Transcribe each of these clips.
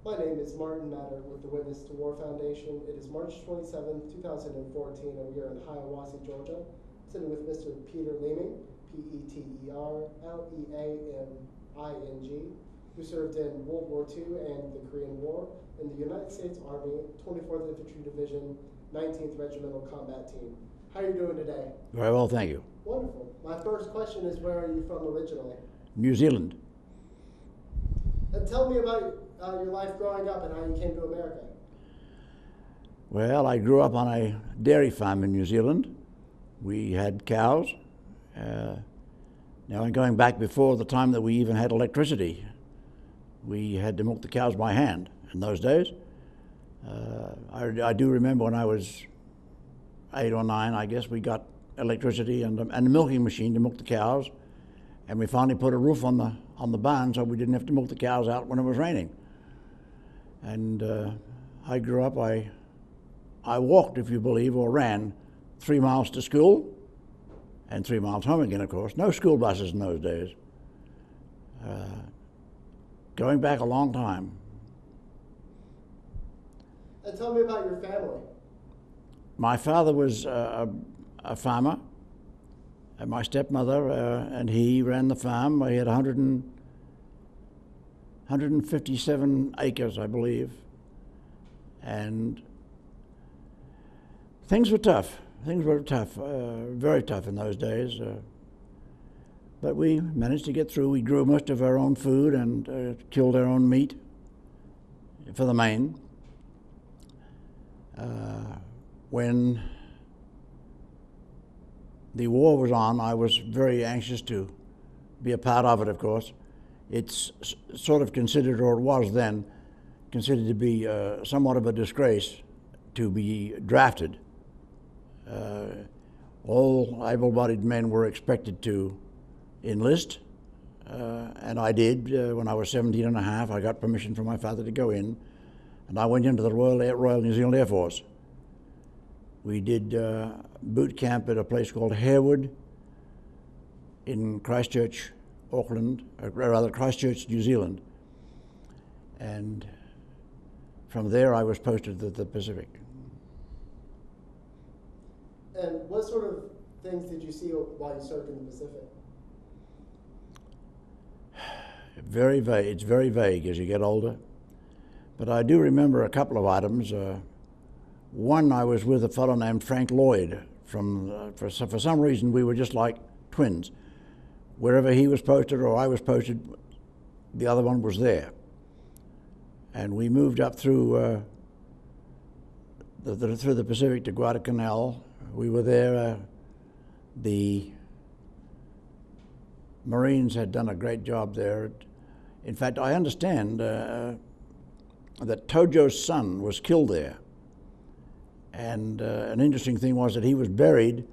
My name is Martin Matter with the Witness to War Foundation. It is March 27th, 2014, and we are in Hiawassee, Georgia. I'm sitting with Mr. Peter Leaming, Peterleaming, who served in World War II and the Korean War in the United States Army, 24th Infantry Division, 19th Regimental Combat Team. How are you doing today? Very well, thank you. Wonderful. My first question is, where are you from originally? New Zealand. And tell me about your life growing up and how you came to America. Well, I grew up on a dairy farm in New Zealand. We had cows. Now I'm going back before the time that we even had electricity. We had to milk the cows by hand in those days. I do remember when I was 8 or 9, I guess, we got electricity and a milking machine to milk the cows, and we finally put a roof on the barn so we didn't have to milk the cows out when it was raining. And I grew up, I walked, if you believe, or ran 3 miles to school and 3 miles home again, of course. No school buses in those days. Going back a long time. And tell me about your family. My father was a farmer, and my stepmother, and he ran the farm. He had 157 acres, I believe, and things were tough. Things were tough, very tough in those days. But we managed to get through. We grew most of our own food and killed our own meat for the main. When the war was on, I was very anxious to be a part of it, of course. It's sort of considered, or it was then, considered to be somewhat of a disgrace to be drafted. All able-bodied men were expected to enlist, and I did. When I was 17 and a half, I got permission from my father to go in, and I went into the Royal New Zealand Air Force. We did boot camp at a place called Harewood in Christchurch, Auckland, or rather Christchurch, New Zealand. And from there I was posted to the Pacific. And what sort of things did you see while you served in the Pacific? Very vague. It's very vague as you get older. But I do remember a couple of items. One, I was with a fellow named Frank Lloyd. For some reason, we were just like twins. Wherever he was posted or I was posted, the other one was there. And we moved up through the Pacific to Guadalcanal. We were there. The Marines had done a great job there. In fact, I understand that Tojo's son was killed there. And an interesting thing was that he was buried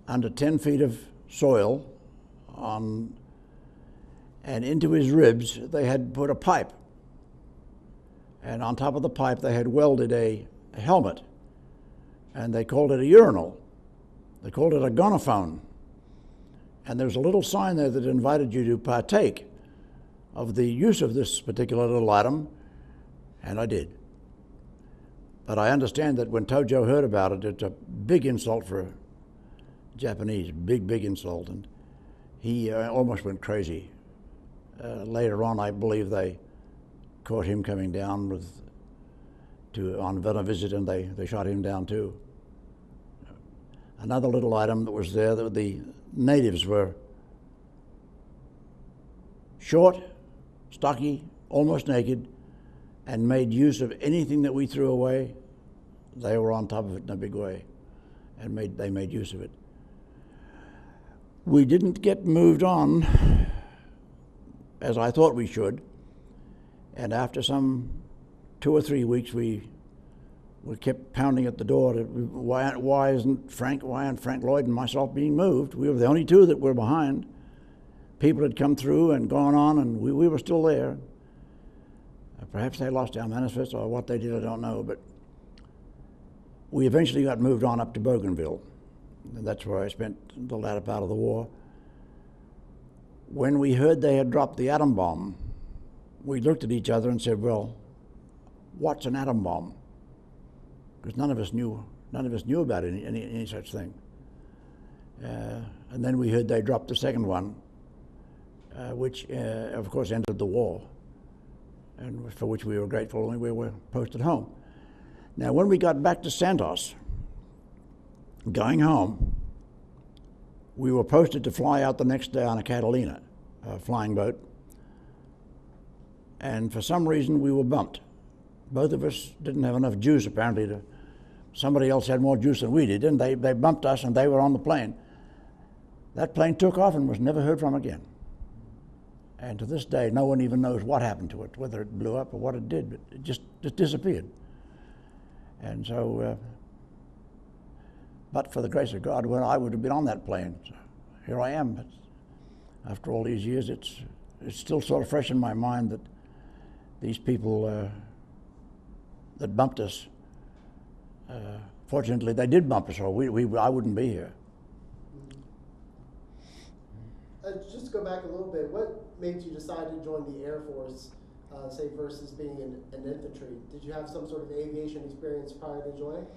under 10 feet of soil, and into his ribs they had put a pipe. And on top of the pipe they had welded a helmet, and they called it a urinal. They called it a gonophone. And there was a little sign there that invited you to partake of the use of this particular little item, and I did. But I understand that when Tojo heard about it, it's a big insult for Japanese, big insult, and he almost went crazy. Later on, I believe they caught him coming down on a visit, and they shot him down too. Another little item that was there, that the natives were short, stocky, almost naked, and made use of anything that we threw away. They were on top of it in a big way, and they made use of it. We didn't get moved on as I thought we should, and after some 2 or 3 weeks, we kept pounding at the door. Why aren't Frank Lloyd and myself being moved? We were the only two that were behind. People had come through and gone on, and we were still there. Perhaps they lost our manifest, or what they did, I don't know, but we eventually got moved on up to Bougainville. And that's where I spent the latter part of the war. When we heard they had dropped the atom bomb, we looked at each other and said, well, what's an atom bomb, because none of us knew about any such thing. And then we heard they dropped the second one, which of course ended the war, and for which we were grateful, and we were posted home. Now, when we got back to Santos, going home, we were posted to fly out the next day on a Catalina, a flying boat, and for some reason we were bumped. Both of us didn't have enough juice, apparently. Somebody else had more juice than we did, and they bumped us, and they were on the plane. That plane took off and was never heard from again. And to this day, no one even knows what happened to it, whether it blew up or what it did, but it just disappeared. And so, but for the grace of God, well, I would have been on that plane. So here I am. But after all these years, it's still sort of fresh in my mind that these people that bumped us, fortunately, they did bump us, or I wouldn't be here. Just to go back a little bit, what made you decide to join the Air Force, say, versus being in infantry? Did you have some sort of aviation experience prior to joining?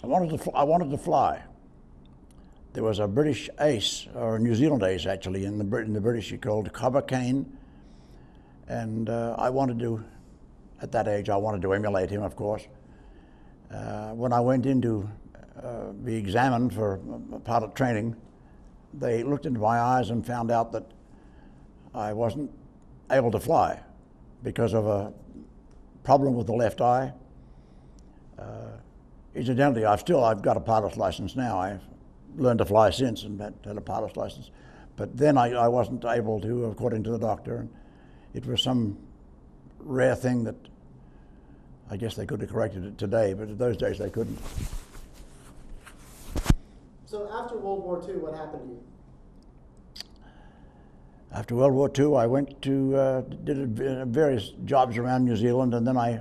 I wanted to fly. There was a British ace, or a New Zealand ace actually, in the British, he called Cobber Kane, and I wanted to, at that age, I wanted to emulate him, of course. When I went in to be examined for pilot training, they looked into my eyes and found out that I wasn't able to fly because of a problem with the left eye. Incidentally, I've got a pilot's license now. I've learned to fly since and had a pilot's license. But then I wasn't able to, according to the doctor. And it was some rare thing that I guess they could have corrected it today, but in those days they couldn't. So after World War II, what happened to you? After World War II, I went to, did various jobs around New Zealand, and then I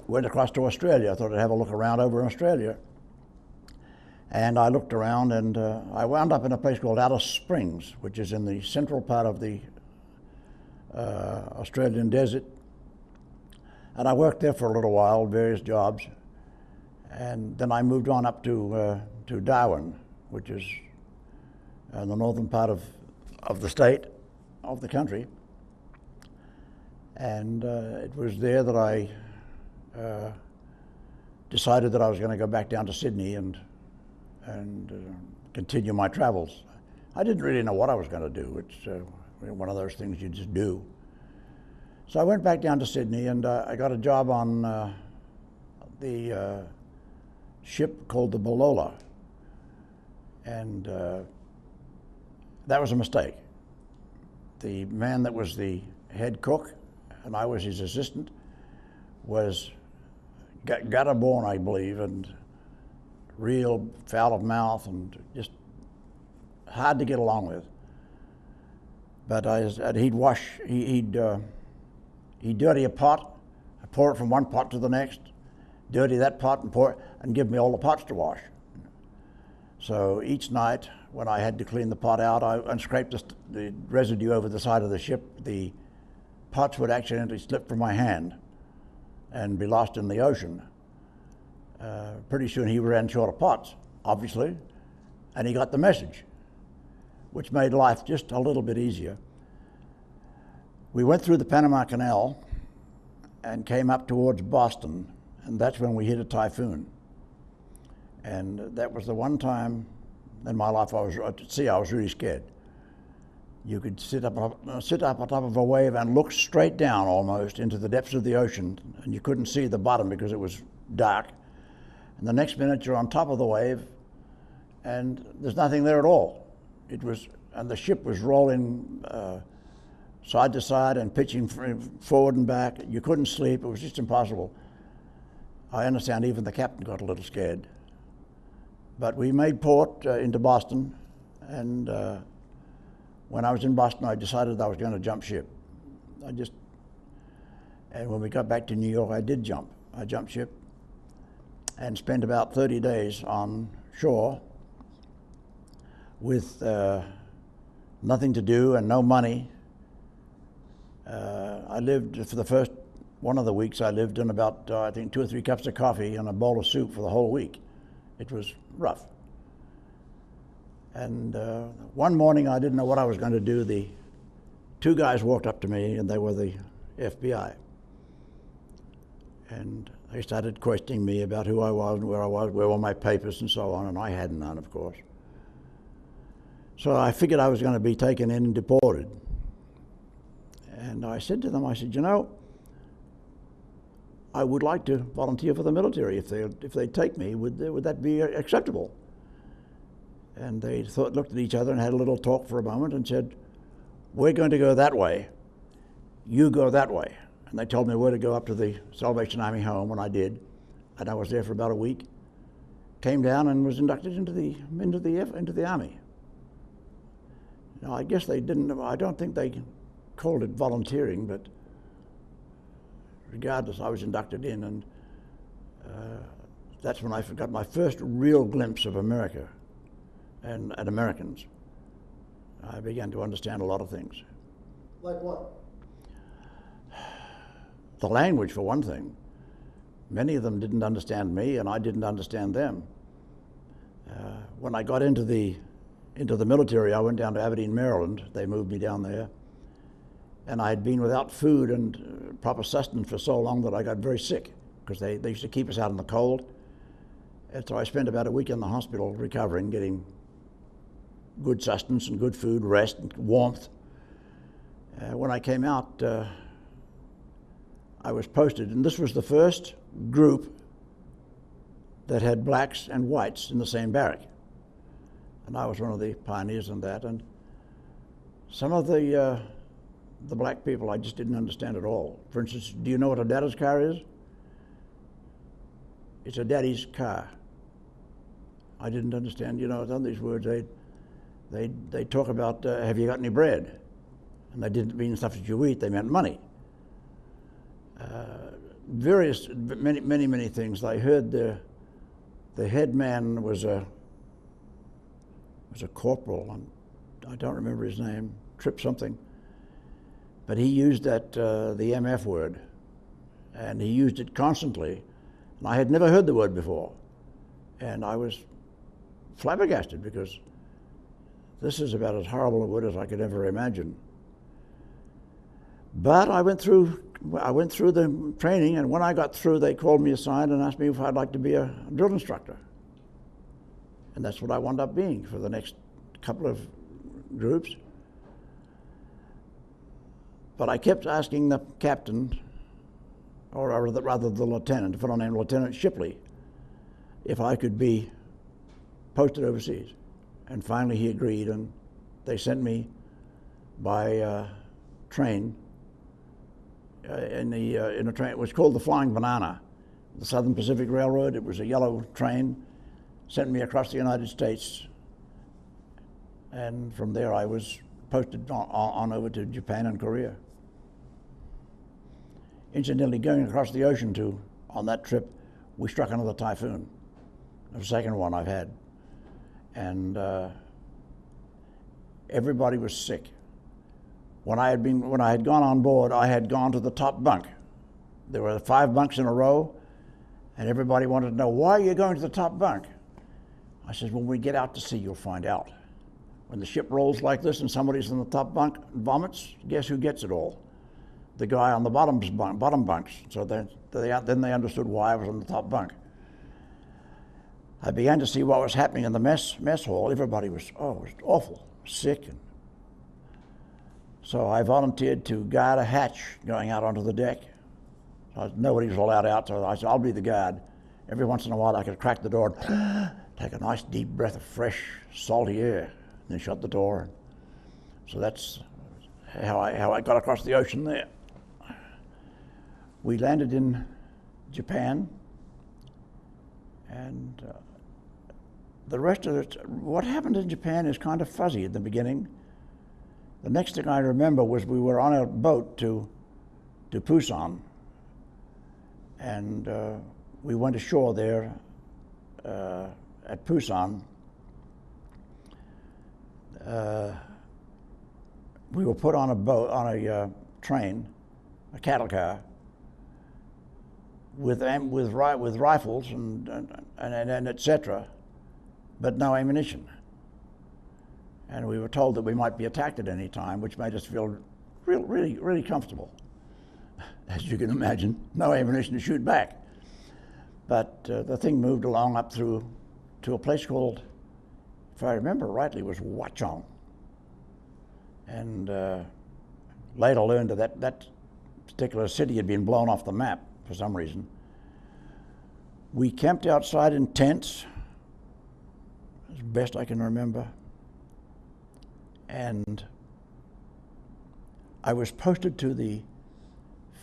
went across to Australia. I thought I'd have a look around over in Australia. And I looked around, and I wound up in a place called Alice Springs, which is in the central part of the Australian desert. And I worked there for a little while, various jobs. And then I moved on up to Darwin, which is in the northern part of the state, of the country. And it was there that I decided that I was going to go back down to Sydney and continue my travels. I didn't really know what I was going to do. It's one of those things you just do. So I went back down to Sydney, and I got a job on the ship called the Balola, and that was a mistake. The man that was the head cook, and I was his assistant, was gutter-born, I believe, and real foul of mouth and just hard to get along with. But he'd dirty a pot, pour it from one pot to the next, dirty that pot and pour it, and give me all the pots to wash. So each night when I had to clean the pot out and scrape the residue over the side of the ship, the pots would accidentally slip from my hand and be lost in the ocean. Pretty soon he ran short of pots, obviously, and he got the message, which made life just a little bit easier. We went through the Panama Canal and came up towards Boston, and that's when we hit a typhoon. And that was the one time in my life I was really scared. You could sit up on top of a wave and look straight down almost into the depths of the ocean, and you couldn't see the bottom because it was dark. And the next minute you're on top of the wave, and there's nothing there at all. And the ship was rolling side to side and pitching forward and back. You couldn't sleep. It was just impossible. I understand even the captain got a little scared. But we made port into Boston, and when I was in Boston, I decided I was going to jump ship. And when we got back to New York, I did jump. I jumped ship and spent about 30 days on shore with nothing to do and no money. I lived for the first One of the weeks I lived on about, I think, 2 or 3 cups of coffee and a bowl of soup for the whole week. It was rough. And one morning I didn't know what I was going to do. The 2 guys walked up to me, and they were the FBI. And they started questioning me about who I was and where were my papers and so on, and I had none, of course. So I figured I was going to be taken in and deported. And I said to them, I said, you know, I would like to volunteer for the military. If they take me, would that be acceptable? And they looked at each other and had a little talk for a moment and said, we're going to go that way. You go that way. And they told me where to go up to the Salvation Army home, and I did. And I was there for about a week. Came down and was inducted into the Army. Now, I guess they didn't, I don't think they called it volunteering, but regardless, I was inducted in, and that's when I got my first real glimpse of America and Americans. I began to understand a lot of things. Like what? The language, for one thing. Many of them didn't understand me, and I didn't understand them. When I got into the military, I went down to Aberdeen, Maryland. They moved me down there. And I had been without food and proper sustenance for so long that I got very sick, because they used to keep us out in the cold. And so I spent about a week in the hospital recovering, getting good sustenance and good food, rest, and warmth. When I came out, I was posted, and this was the first group that had blacks and whites in the same barrack. And I was one of the pioneers in that. And some of the black people I just didn't understand at all. For instance, do you know what a daddy's car is? It's a daddy's car. I didn't understand, you know, some of these words, they talk about, have you got any bread? And they didn't mean stuff that you eat, they meant money. Many things. I heard the head man was a corporal, and I don't remember his name, Trip something, but he used that, the MF word, and he used it constantly, and I had never heard the word before, and I was flabbergasted, because this is about as horrible a word as I could ever imagine. But I went through the training, and when I got through, they called me aside and asked me if I'd like to be a drill instructor. And that's what I wound up being for the next couple of groups. But I kept asking the captain, or rather the lieutenant, a fellow named Lieutenant Shipley, if I could be posted overseas. And finally he agreed, and they sent me by train in a train. It was called the Flying Banana, the Southern Pacific Railroad. It was a yellow train, sent me across the United States, and from there I was posted on over to Japan and Korea. Incidentally, going across the ocean on that trip, we struck another typhoon, the second one I've had, and everybody was sick. When I had gone on board, I had gone to the top bunk. There were 5 bunks in a row, and everybody wanted to know, why are you going to the top bunk? I said, when we get out to sea, you'll find out. When the ship rolls like this and somebody's in the top bunk and vomits, guess who gets it all? The guy on the bottom bunks. So then they understood why I was on the top bunk. I began to see what was happening in the mess hall. Everybody was, it was awful, sick. So I volunteered to guard a hatch going out onto the deck. So nobody was allowed out, so I said, I'll be the guard. Every once in a while I could crack the door and take a nice deep breath of fresh, salty air, and then shut the door. So that's how I got across the ocean there. We landed in Japan, and the rest of it, what happened in Japan is kind of fuzzy at the beginning. The next thing I remember was we were on a boat to Busan, and we went ashore there at Busan. We were put on a boat, on a train, a cattle car, with rifles and etc., but no ammunition. And we were told that we might be attacked at any time, which made us feel really comfortable. As you can imagine, no ammunition to shoot back. But the thing moved along up through to a place called, if I remember rightly, was Watchung. And later learned that particular city had been blown off the map for some reason. We camped outside in tents, as best I can remember. And I was posted to the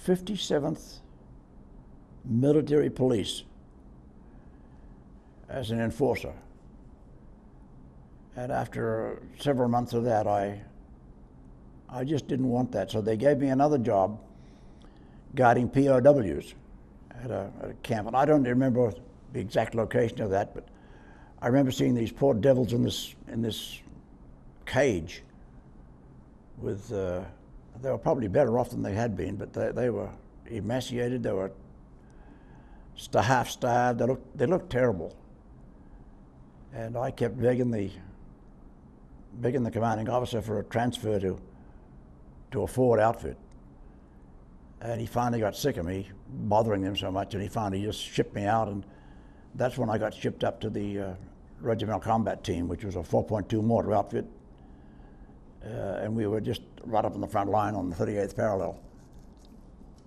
57th Military Police as an enforcer. And after several months of that, I just didn't want that. So they gave me another job guarding POWs at a camp. And I don't remember the exact location of that, but I remember seeing these poor devils in this cage with, they were probably better off than they had been, but they were emaciated, they were half starved, they looked terrible. And I kept begging the commanding officer for a transfer to a forward outfit. And he finally got sick of me bothering him so much, and he finally just shipped me out, and that's when I got shipped up to the Regimental Combat Team, which was a 4.2 mortar outfit. And we were just right up on the front line on the 38th parallel.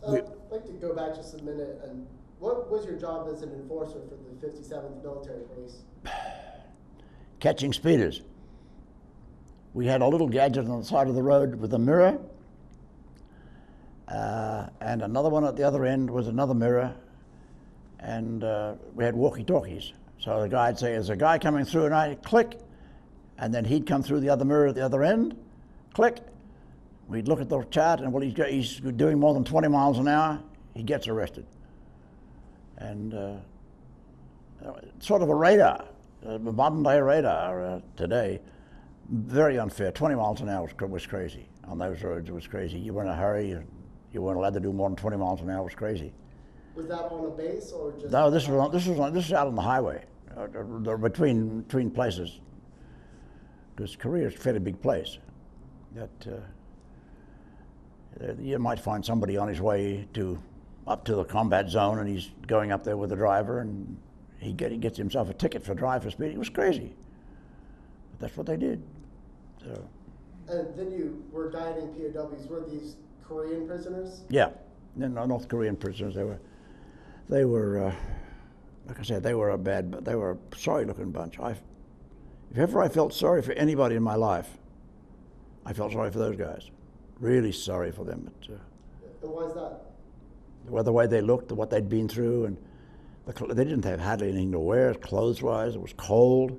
I'd like to go back just a minute. And what was your job as an enforcer for the 57th Military Police? Catching speeders. We had a little gadget on the side of the road with a mirror, and another one at the other end was another mirror, and we had walkie-talkies. So the guy'd say, "There's a guy coming through," and I'd click, and then he'd come through the other mirror at the other end, click. We'd look at the chart, and he's doing more than 20 miles an hour, he gets arrested. And sort of a radar, a modern day radar today, very unfair. 20 miles an hour was crazy. On those roads, it was crazy. You were in a hurry, you weren't allowed to do more than 20 miles an hour, it was crazy. Was that on a base or just? No, this was out on the highway, between places. Because Korea is a fairly big place. That you might find somebody on his way up to the combat zone, and he's going up there with the driver, and he gets himself a ticket for driver speed. It was crazy, but that's what they did. So. And then you were guiding POWs. Were these Korean prisoners? Yeah, North Korean prisoners. They were like I said, they were a sorry-looking bunch. If ever I felt sorry for anybody in my life, I felt sorry for those guys. Really sorry for them. But, and why is that? The way they looked, what they'd been through, and they didn't have hardly anything to wear, clothes-wise. It was cold.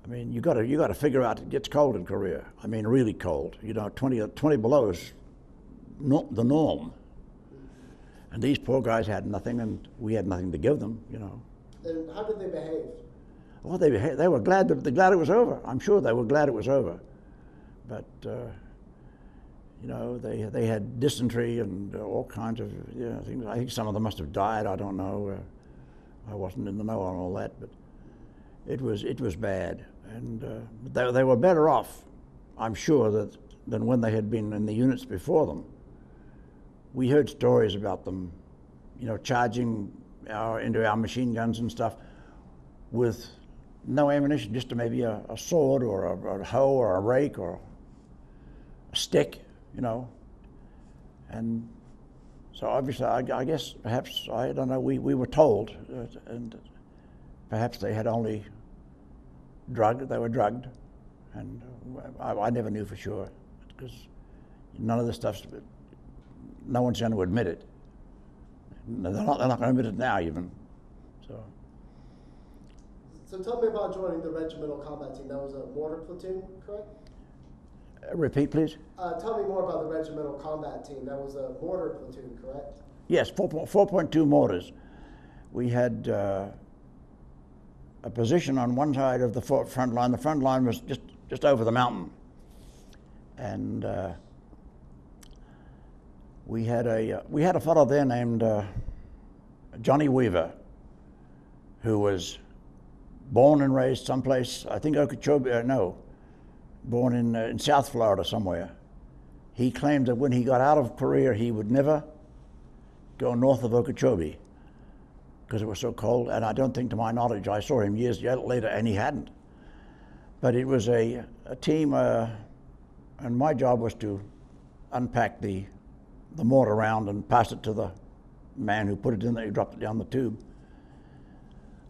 I mean, you got to figure out it gets cold in Korea. I mean, really cold. 20 below is the norm. And these poor guys had nothing, and we had nothing to give them. And how did they behave? Well, they were glad it was over. I'm sure they were glad it was over. But they had dysentery and all kinds of things. I think some of them must have died. I don't know. I wasn't in the know on all that, but it was bad. And they were better off, I'm sure, than when they had been in the units before them. We heard stories about them, charging into our machine guns and stuff with no ammunition, just maybe a sword or a hoe or a rake or a stick, And so obviously, I guess perhaps, I don't know, we were told, and perhaps they had only they were drugged, and I never knew for sure, because none of this stuff's, no one's going to admit it. They're not going to admit it now even, so. So tell me about joining the Regimental Combat Team. That was a mortar platoon, correct? Repeat, please. Tell me more about the Regimental Combat Team. That was a mortar platoon, correct? Yes, 4.2 mortars. We had a position on one side of the front line. The front line was just over the mountain, and we had a fellow there named Johnny Weaver, who was born and raised someplace, I think Okeechobee, born in South Florida somewhere. He claimed that when he got out of Korea, he would never go north of Okeechobee because it was so cold. And I don't think, to my knowledge, I saw him years later, and he hadn't. But it was a team, and my job was to unpack the mortar round and pass it to the man who put it in there, who dropped it down the tube.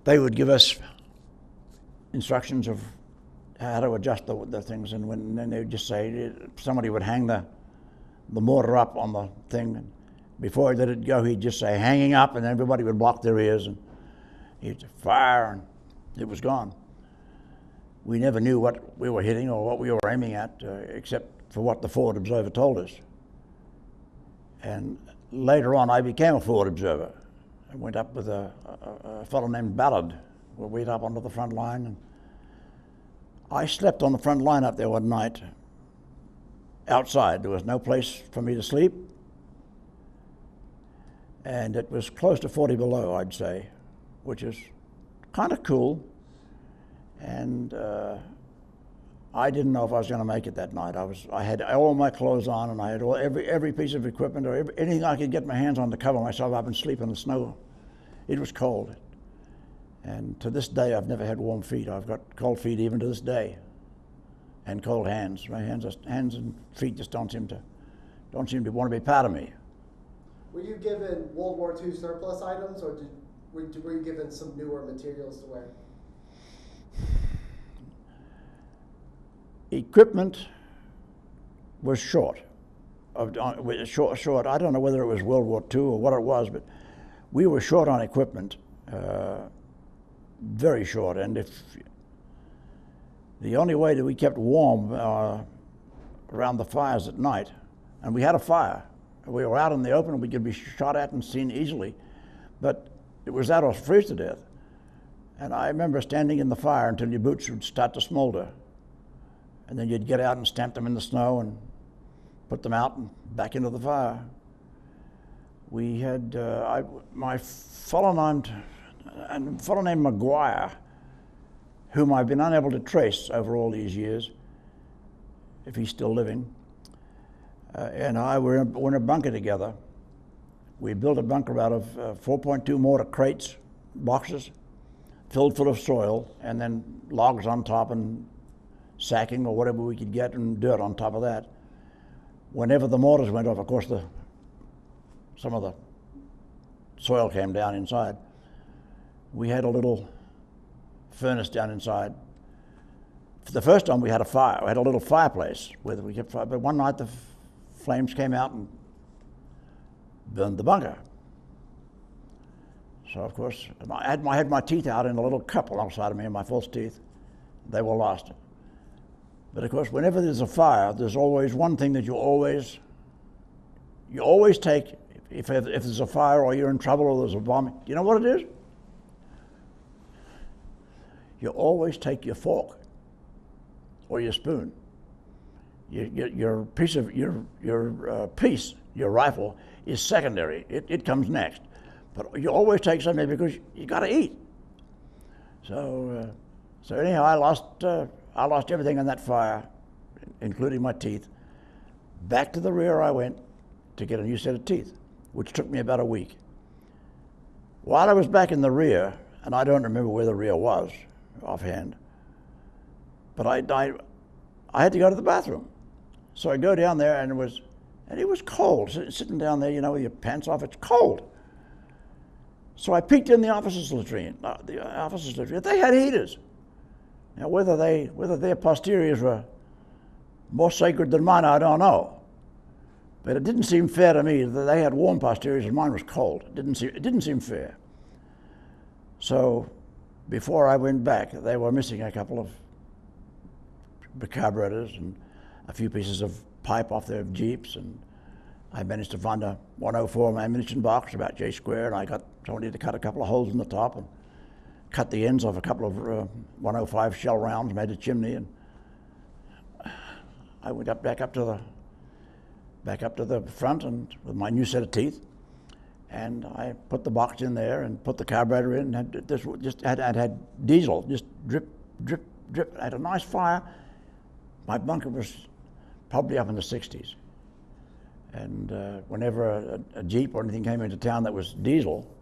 They would give us instructions of how to adjust the things, and then they would just say, somebody would hang the mortar up on the thing, and before he let it go, he'd just say, hanging up, and everybody would block their ears, and he'd say, fire, and it was gone. We never knew what we were hitting or what we were aiming at, except for what the forward observer told us. And later on, I became a forward observer. I went up with a fellow named Ballard. We went up onto the front line, and I slept on the front line up there one night, outside. There was no place for me to sleep, and it was close to 40 below, I'd say, which is kind of cool. And I didn't know if I was going to make it that night. I had all my clothes on, and I had every piece of equipment or anything I could get my hands on to cover myself up and sleep in the snow. It was cold. And to this day, I've never had warm feet. I've got cold feet even to this day, and cold hands. My hands and feet just don't seem to want to be part of me. Were you given World War II surplus items, or were you given some newer materials to wear? Equipment was short. Short. I don't know whether it was World War II or what it was, but we were short on equipment. Very short, and if the only way that we kept warm around the fires at night, and we had a fire, we were out in the open, and we could be shot at and seen easily, but it was that or freeze to death. And I remember standing in the fire until your boots would start to smolder, and then you'd get out and stamp them in the snow and put them out and back into the fire. We had my fellow named McGuire, whom I've been unable to trace over all these years, if he's still living, and I were in a bunker together. We built a bunker out of 4.2 mortar crates, boxes, filled full of soil, and then logs on top and sacking or whatever we could get, and dirt on top of that. Whenever the mortars went off, of course, some of the soil came down inside. We had a little furnace down inside. For the first time we had a fire. We had a little fireplace where we kept fire, but one night the flames came out and burned the bunker. So of course, I had my teeth out in a little cup alongside of me, and my false teeth. They were lost. But of course, whenever there's a fire, there's always one thing that you always take if there's a fire or you're in trouble or there's a bomb. You know what it is? You always take your fork or your spoon. Your rifle is secondary. It comes next. But you always take something because you got to eat. So anyhow, I lost everything in that fire, including my teeth. Back to the rear I went to get a new set of teeth, which took me about a week. While I was back in the rear, and I don't remember where the rear was offhand, but I had to go to the bathroom. So I go down there, and it was cold, sitting down there, with your pants off. It's cold. So I peeked in the officers' latrine. They had heaters. Now, whether their posteriors were more sacred than mine, I don't know. But it didn't seem fair to me that they had warm posteriors and mine was cold. It didn't seem fair. So before I went back, they were missing a couple of carburetors and a few pieces of pipe off their Jeeps, and I managed to find a 104 ammunition box about J square, and I got somebody to cut a couple of holes in the top and cut the ends of a couple of 105 shell rounds, made a chimney, and I went back up to the front and with my new set of teeth, And I put the box in there and put the carburetor in, and had diesel, just drip, drip, drip. I had a nice fire. My bunker was probably up in the 60s. And whenever a Jeep or anything came into town that was diesel,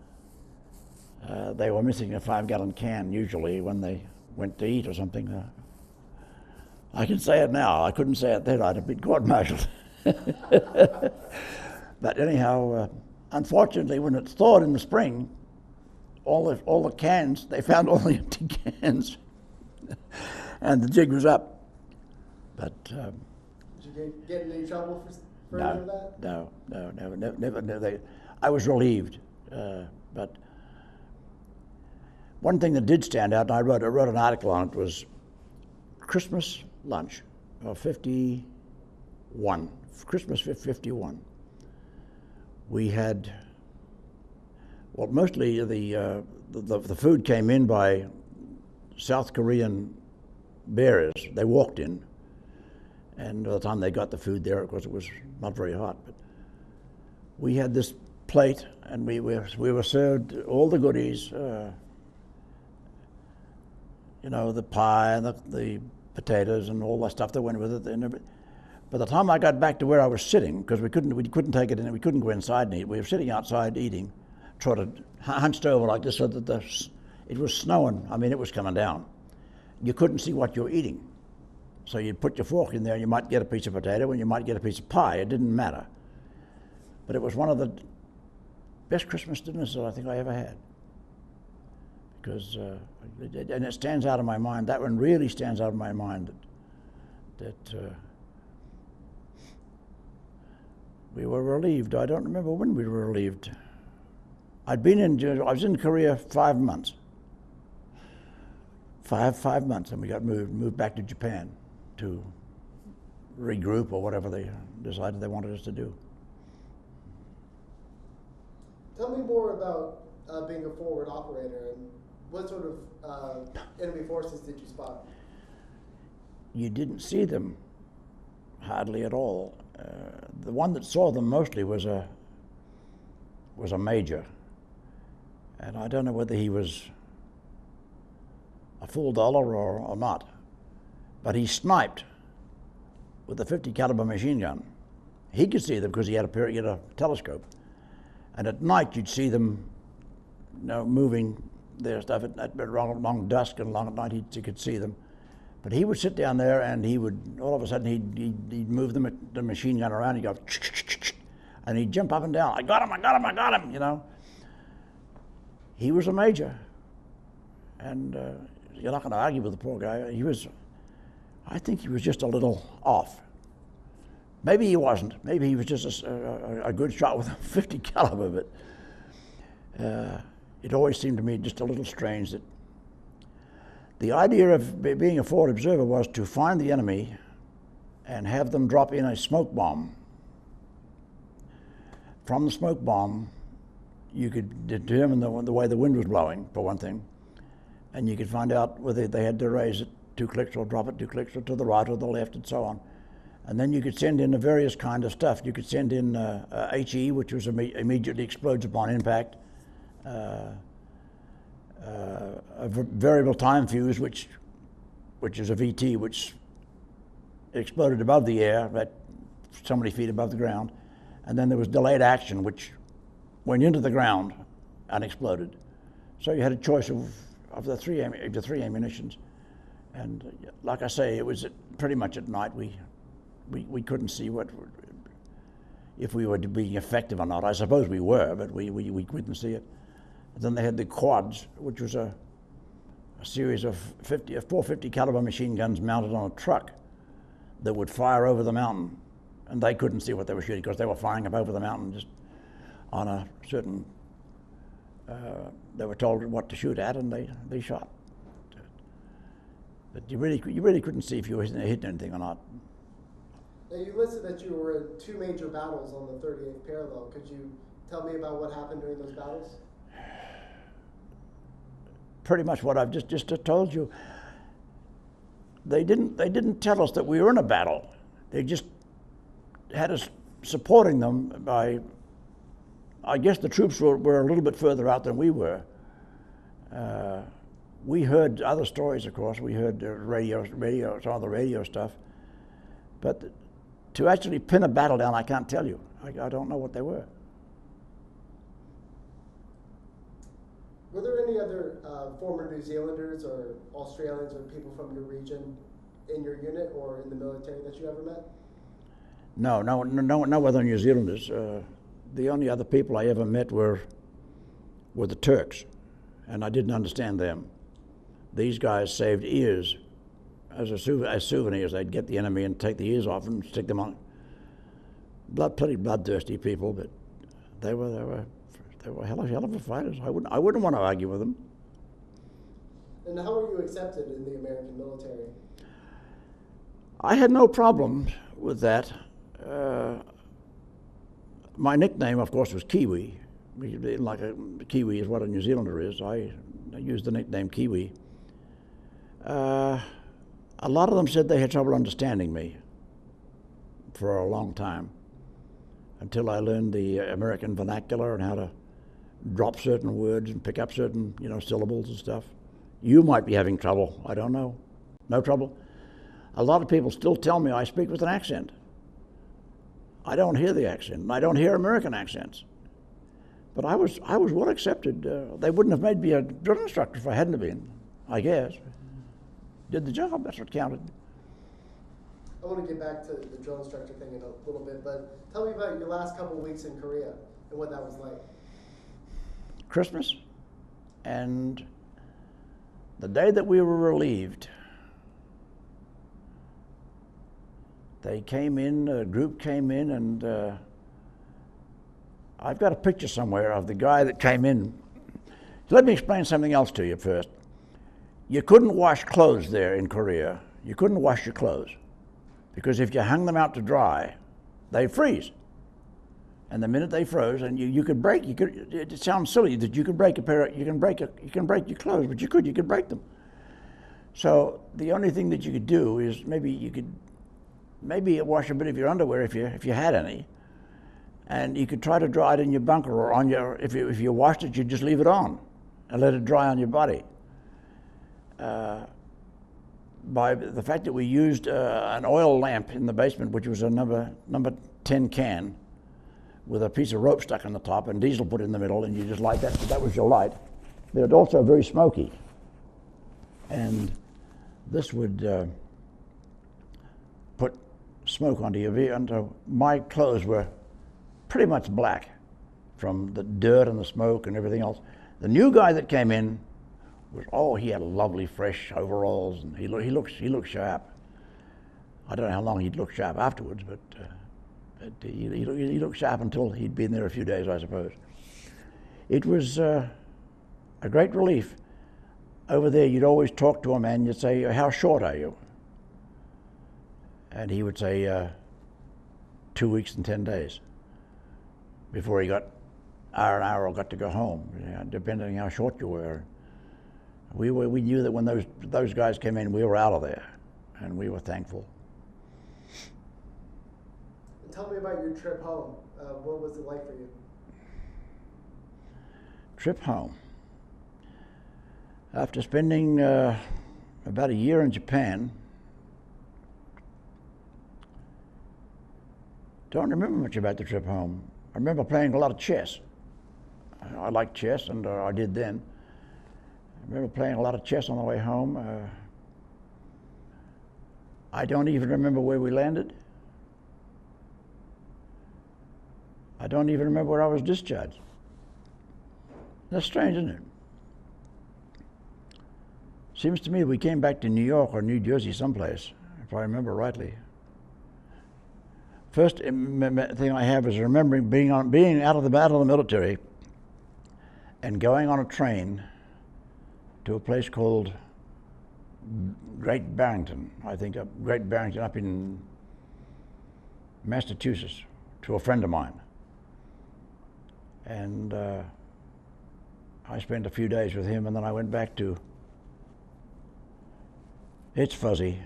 they were missing a 5-gallon can usually when they went to eat or something. I can say it now. I couldn't say it then. I'd have been court-martialed. But anyhow, unfortunately, when it thawed in the spring, all the cans, they found all the empty cans, and the jig was up. But did you get in any trouble for any of that? No, never. I was relieved, but one thing that did stand out, and I wrote an article on it, was Christmas lunch of 51, Christmas 51. We had, well, mostly the food came in by South Korean bearers. They walked in, and by the time they got the food there, of course, it was not very hot. But we had this plate, and we were served all the goodies. The pie and the potatoes and all that stuff that went with it. And by the time I got back to where I was sitting, because we couldn't take it in, we couldn't go inside and eat. We were sitting outside eating, hunched over like this, so that it was snowing. I mean, it was coming down. You couldn't see what you were eating, so you'd put your fork in there, and you might get a piece of potato, and you might get a piece of pie. It didn't matter. But it was one of the best Christmas dinners that I think I ever had. Because and it stands out of my mind. That one really stands out of my mind. That we were relieved. I don't remember when we were relieved. I was in Korea 5 months. Five months, and we got moved back to Japan to regroup or whatever they decided they wanted us to do. Tell me more about being a forward operator, and what sort of enemy forces did you spot? You didn't see them hardly at all. The one that saw them mostly was a major, and I don't know whether he was a full dollar or not, but he sniped with a 50 caliber machine gun. He could see them because he had a telescope, and at night you'd see them, moving their stuff at long dusk and long at night. He could see them, but he would sit down there and he would all of a sudden he'd move the machine gun around. He'd go, and he'd jump up and down. I got him! He was a major, and you're not going to argue with the poor guy. I think he was just a little off. Maybe he wasn't. Maybe he was just a good shot with a 50 caliber, but it always seemed to me just a little strange that the idea of being a forward observer was to find the enemy and have them drop in a smoke bomb. From the smoke bomb, you could determine the way the wind was blowing, for one thing, and you could find out whether they had to raise it 2 clicks or drop it 2 clicks or to the right or the left and so on. And then you could send in the various kind of stuff. You could send in HE, which was immediately explodes upon impact, a variable time fuse, which is a VT, which exploded above the air at so many feet above the ground. And then there was delayed action, which went into the ground and exploded. So you had a choice of the three ammunitions. And like I say, it was pretty much at night. We couldn't see if we were being effective or not. I suppose we were, but we couldn't see it. And then they had the quads, which was a series of 450 caliber machine guns mounted on a truck that would fire over the mountain. And they couldn't see what they were shooting because they were firing up over the mountain just on a certain, they were told what to shoot at, and they shot. But you really couldn't see if you were hitting anything or not. Now, you listed that you were in 2 major battles on the 38th parallel. Could you tell me about what happened during those battles? Pretty much what I've just told you. They didn't tell us that we were in a battle. They just had us supporting them by I guess the troops were a little bit further out than we were. We heard other stories, of course. We heard some of the radio stuff. But to actually pin a battle down, I can't tell you. I don't know what they were. Were there any other former New Zealanders or Australians or people from your region in your unit or in the military that you ever met? No other New Zealanders. The only other people I ever met were the Turks, and I didn't understand them. These guys saved ears as souvenirs. They'd get the enemy and take the ears off and stick them on. Pretty bloodthirsty people, but they were hell of a fighters. I wouldn't want to argue with them. And how were you accepted in the American military? I had no problem with that. My nickname, of course, was Kiwi. Like a Kiwi is what a New Zealander is. I used the nickname Kiwi. A lot of them said they had trouble understanding me for a long time, until I learned the American vernacular and how to drop certain words and pick up certain, syllables and stuff. You might be having trouble. I don't know. No trouble. A lot of people still tell me I speak with an accent. I don't hear the accent, and I don't hear American accents. But I was well accepted. They wouldn't have made me a drill instructor if I hadn't have been, I guess. Did the job, that's what counted. I want to get back to the drill instructor thing in a little bit, but tell me about your last couple of weeks in Korea and what that was like. Christmas and the day that we were relieved, they came in, a group came in, and I've got a picture somewhere of the guy that came in. Let me explain something else to you first. You couldn't wash clothes there in Korea. You couldn't wash your clothes, because if you hung them out to dry, they'd freeze. And the minute they froze, and you could break, it sounds silly that you could break you can break your clothes, but you could break them. So the only thing that you could do is maybe wash a bit of your underwear if you had any, and you could try to dry it in your bunker or on your, if you washed it, you'd just leave it on and let it dry on your body. By the fact that we used an oil lamp in the basement, which was a number 10 can with a piece of rope stuck on the top and diesel put in the middle, and you just light that. That was your light. But it's also very smoky, and this would put smoke onto your vehicle. And my clothes were pretty much black from the dirt and the smoke and everything else. The new guy that came in he had lovely fresh overalls, and he looked sharp. I don't know how long he'd look sharp afterwards, but he looked sharp until he'd been there a few days, I suppose. It was a great relief. Over there, you'd always talk to a man, you'd say, "How short are you?" And he would say, 2 weeks and 10 days, before he got an hour or got to go home, depending on how short you were. We knew that when those guys came in, we were out of there, and we were thankful. And tell me about your trip home. What was it like for you? Trip home. After spending about a year in Japan, don't remember much about the trip home. I remember playing a lot of chess. I liked chess, and I did then. I remember playing a lot of chess on the way home. I don't even remember where we landed. I don't even remember where I was discharged. That's strange, isn't it? Seems to me we came back to New York or New Jersey someplace, if I remember rightly. First thing I have is remembering being out of the military and going on a train to a place called Great Barrington, Great Barrington up in Massachusetts, to a friend of mine. And I spent a few days with him, and then I went back to, it's fuzzy.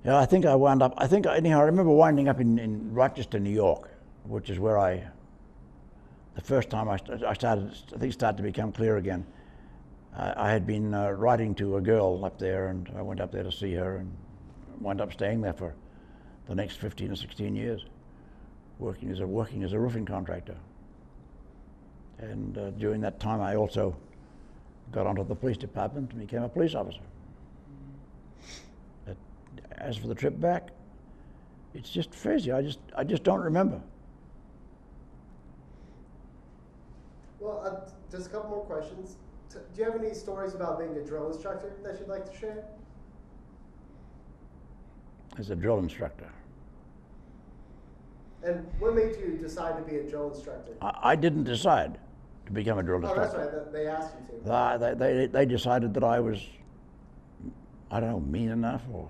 Yeah, I remember winding up in Rochester, New York, which is where the first time I started to become clear again. I had been writing to a girl up there, and I went up there to see her and wound up staying there for the next 15 or 16 years, working as a roofing contractor. And during that time, I also got onto the police department and became a police officer. But as for the trip back, it's just crazy. I just don't remember. Well, just a couple more questions. Do you have any stories about being a drill instructor that you'd like to share? As a drill instructor. And what made you decide to be a drill instructor? I didn't decide to become a drill instructor. Oh, that's right. They asked you to. They decided that I was, I don't know, mean enough or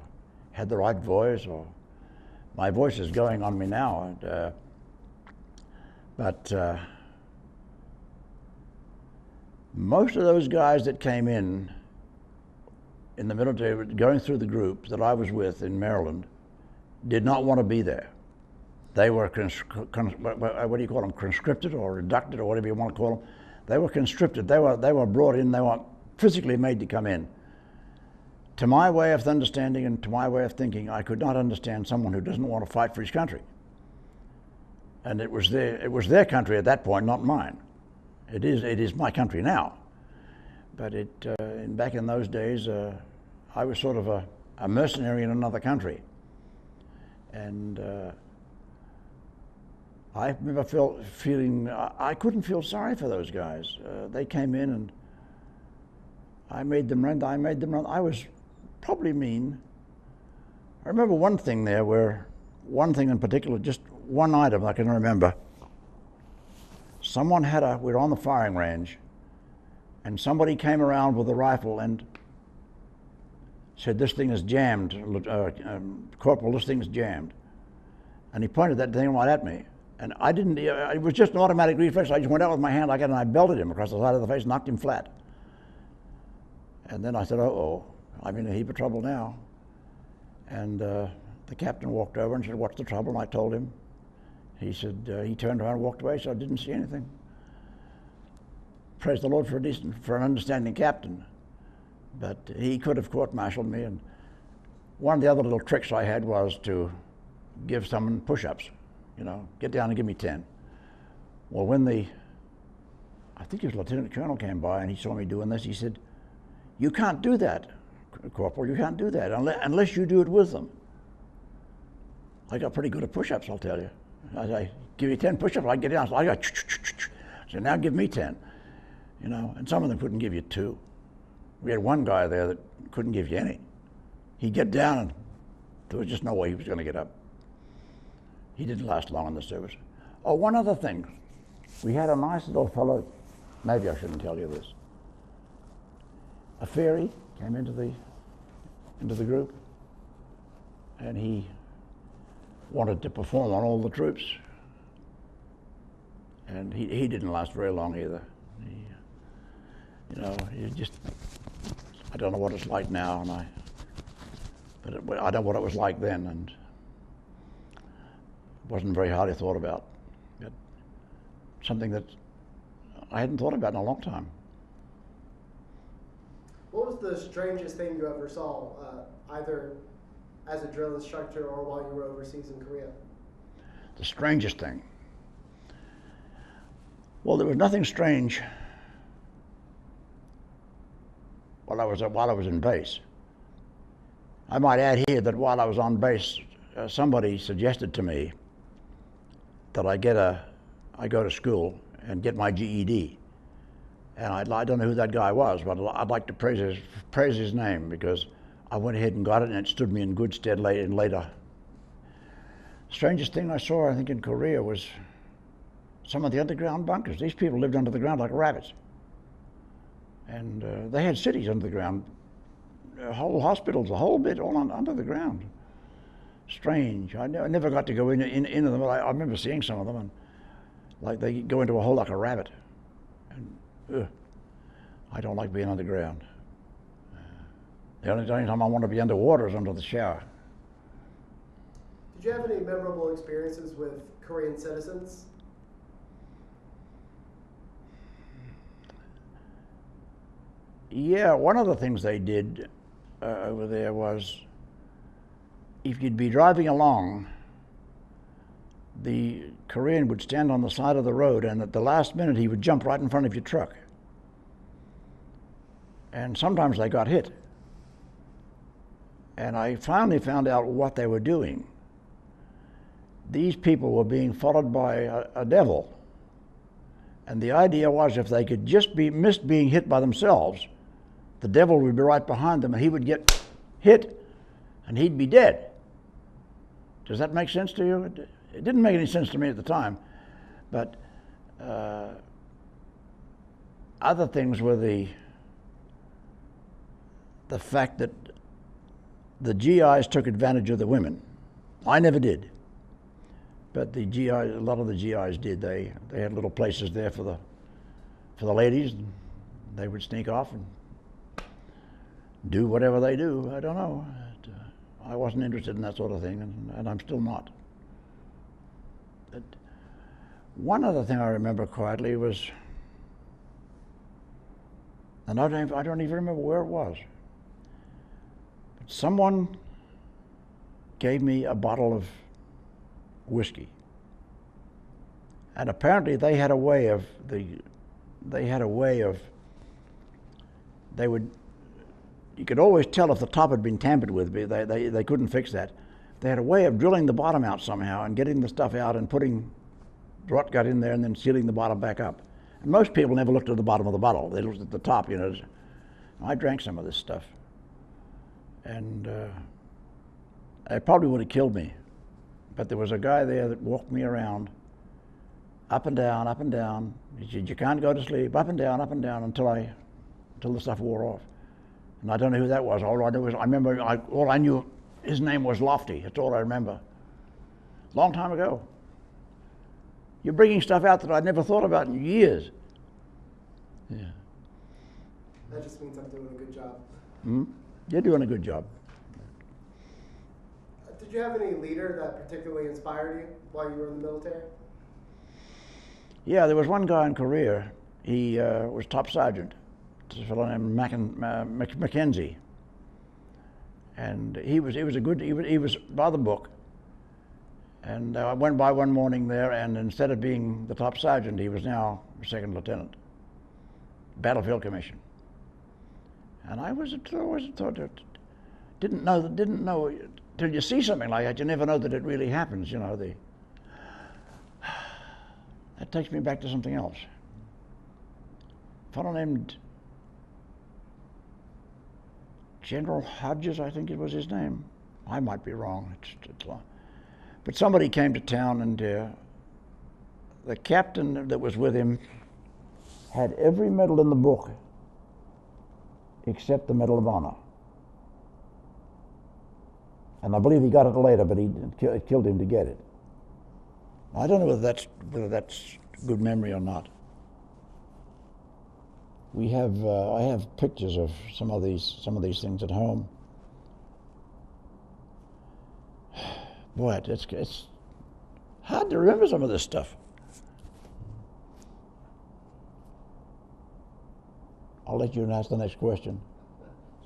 had the right voice, or my voice is going on me now. But most of those guys that came in the military, going through the group that I was with in Maryland, did not want to be there. They were, what do you call them, conscripted or inducted or whatever you want to call them. They were conscripted. They were brought in. They weren't physically made to come in. To my way of understanding and to my way of thinking, I could not understand someone who doesn't want to fight for his country. And it was their country at that point, not mine. It is my country now. But back in those days, I was sort of a mercenary in another country. And I remember feeling I couldn't feel sorry for those guys. They came in and I made them run. I was probably mean. I remember one thing in particular, just one item I can remember. We were on the firing range, and somebody came around with a rifle and said, "This thing is jammed, Corporal, this thing's jammed." And he pointed that thing right at me. And I didn't, it was just an automatic reflex. I just went out with my hand like that and I belted him across the side of the face, knocked him flat. And then I said, uh-oh, I'm in a heap of trouble now. And the captain walked over and said, "What's the trouble?" And I told him. He said, he turned around and walked away, so I didn't see anything. Praise the Lord for an understanding captain. But he could have court-martialed me. And one of the other little tricks I had was to give someone push-ups. Get down and give me 10. Well, when I think his lieutenant colonel came by and he saw me doing this, he said, "You can't do that, Corporal, you can't do that unless you do it with them." I got pretty good at push-ups, I'll tell you. I give you 10 push-ups, I get down, so I got, so now give me 10. And some of them couldn't give you 2. We had one guy there that couldn't give you any. He'd get down and there was just no way he was going to get up. He didn't last long in the service. Oh, one other thing. We had a nice little fellow, maybe I shouldn't tell you this. A fairy came into the group, and he wanted to perform on all the troops. And he didn't last very long either. He just, I don't know what it's like now, but I know what it was like then, and wasn't very highly thought about. But something that I hadn't thought about in a long time. What was the strangest thing you ever saw, either as a drill instructor or while you were overseas in Korea? The strangest thing? Well, there was nothing strange while I was in base. I might add here that while I was on base, somebody suggested to me that I go to school and get my GED. And I don't know who that guy was, but I'd like to praise his name, because I went ahead and got it, and it stood me in good stead later. Strangest thing I saw, I think, in Korea was some of the underground bunkers. These people lived under the ground like rabbits. And they had cities under the ground, whole hospitals, a whole bit all under the ground. Strange. I never got to go into them, but I remember seeing some of them, and like they go into a hole like a rabbit. And I don't like being underground. The only time I want to be underwater is under the shower. Did you have any memorable experiences with Korean citizens? Yeah, one of the things they did over there was if you'd be driving along, the Korean would stand on the side of the road, and at the last minute he would jump right in front of your truck. And sometimes they got hit. And I finally found out what they were doing. These people were being followed by a devil. And the idea was if they could just miss being hit by themselves, the devil would be right behind them and he would get hit and he'd be dead. Does that make sense to you? It didn't make any sense to me at the time. But other things were the fact that the GIs took advantage of the women. I never did. But the GIs, a lot of the GIs did. They had little places there for the ladies. And they would sneak off and do whatever they do. I don't know. I wasn't interested in that sort of thing, and I'm still not. But one other thing I remember quietly was, and I don't even remember where it was. But someone gave me a bottle of whiskey, and apparently they had a way of you could always tell if the top had been tampered with. They couldn't fix that. They had a way of drilling the bottom out somehow and getting the stuff out and putting rot gut in there and then sealing the bottom back up. And most people never looked at the bottom of the bottle. They looked at the top, you know. I drank some of this stuff, and it probably would have killed me. But there was a guy there that walked me around, up and down, up and down. He said, "You can't go to sleep, up and down until the stuff wore off." And I don't know who that was. All I knew was all I knew his name was Lofty. That's all I remember. Long time ago. You're bringing stuff out that I'd never thought about in years. Yeah. That just means I'm doing a good job. Mm-hmm. You're doing a good job. Did you have any leader that particularly inspired you while you were in the military? Yeah, there was one guy in Korea. He was top sergeant. A fellow named Mackenzie, and he was by the book. And I went by one morning there, and instead of being the top sergeant, he was now a second lieutenant, battlefield commission. And I didn't know till you see something like that, you never know that it really happens. You know, that takes me back to something else. A fellow named General Hodges, I think it was his name. I might be wrong. It's long. But somebody came to town, and the captain that was with him had every medal in the book except the Medal of Honor. And I believe he got it later, but it killed him to get it. I don't know whether that's good memory or not. I have pictures of some of these things at home. Boy, it's hard to remember some of this stuff. I'll let you ask the next question.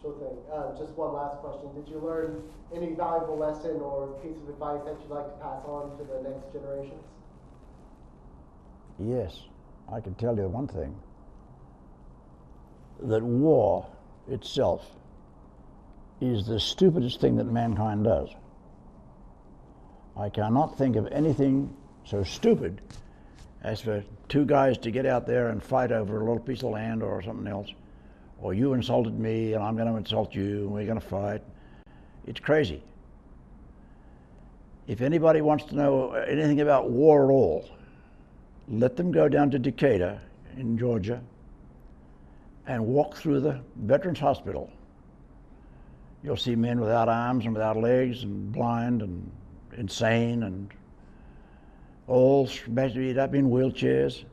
Sure thing. Just one last question. Did you learn any valuable lesson or piece of advice that you'd like to pass on to the next generations? Yes, I can tell you one thing. That war itself is the stupidest thing that mankind does. I cannot think of anything so stupid as for two guys to get out there and fight over a little piece of land or something else, or you insulted me and I'm going to insult you and we're going to fight. It's crazy. If anybody wants to know anything about war at all, let them go down to Decatur in Georgia and walk through the Veterans Hospital. You'll see men without arms and without legs and blind and insane and all smashed up in wheelchairs,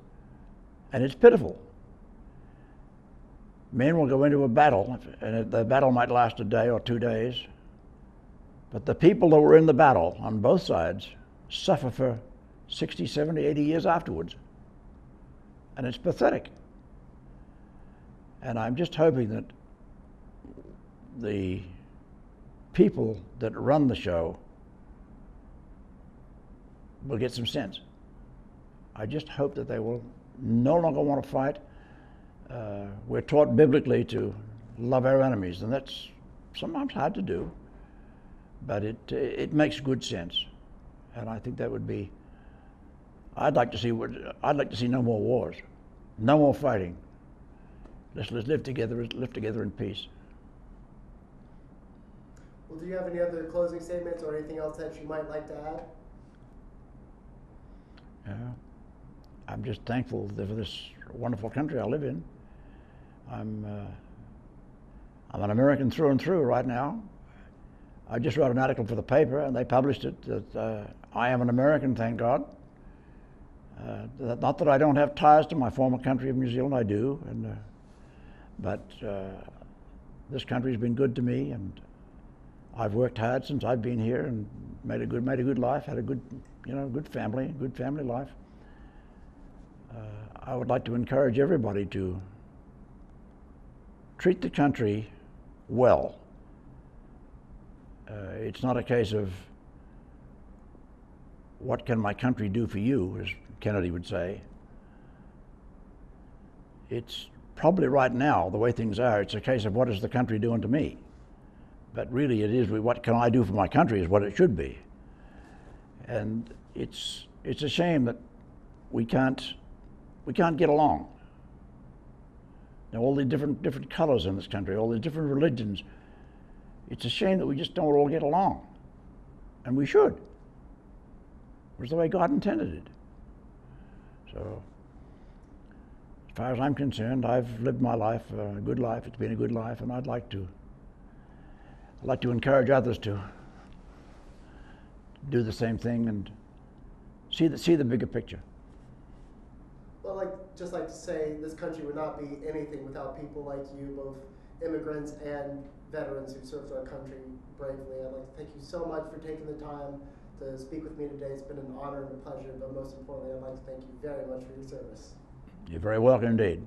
and it's pitiful. Men will go into a battle, and the battle might last a day or 2 days, But the people that were in the battle on both sides suffer for 60, 70, 80 years afterwards. And it's pathetic. And I'm just hoping that the people that run the show will get some sense. I just hope that they will no longer want to fight. We're taught biblically to love our enemies, and that's sometimes hard to do, but it makes good sense. And I think that would be, I'd like to see no more wars, no more fighting. Let's live together in peace. Well, do you have any other closing statements or anything else that you might like to add? I'm just thankful for this wonderful country I live in. I'm an American through and through right now. I just wrote an article for the paper, and they published it that I am an American, thank God. Not that I don't have ties to my former country of New Zealand, I do, but this country's been good to me, and I've worked hard since I've been here and made a good life, had a good family life. I would like to encourage everybody to treat the country well. It's not a case of what can my country do for you, as Kennedy would say. It's probably right now, the way things are, it's a case of what is the country doing to me. But really it is, what can I do for my country is what it should be. And it's a shame that we can't get along. Now, all the different colors in this country, all the different religions, it's a shame that we just don't all get along. And we should. It was the way God intended it. So, as far as I'm concerned, I've lived my life, a good life. It's been a good life, and I'd like to encourage others to do the same thing and see the bigger picture. Well, I'd just like to say this country would not be anything without people like you, both immigrants and veterans who served our country bravely. I'd like to thank you so much for taking the time to speak with me today. It's been an honor and a pleasure, but most importantly, I'd like to thank you very much for your service. You're very welcome indeed.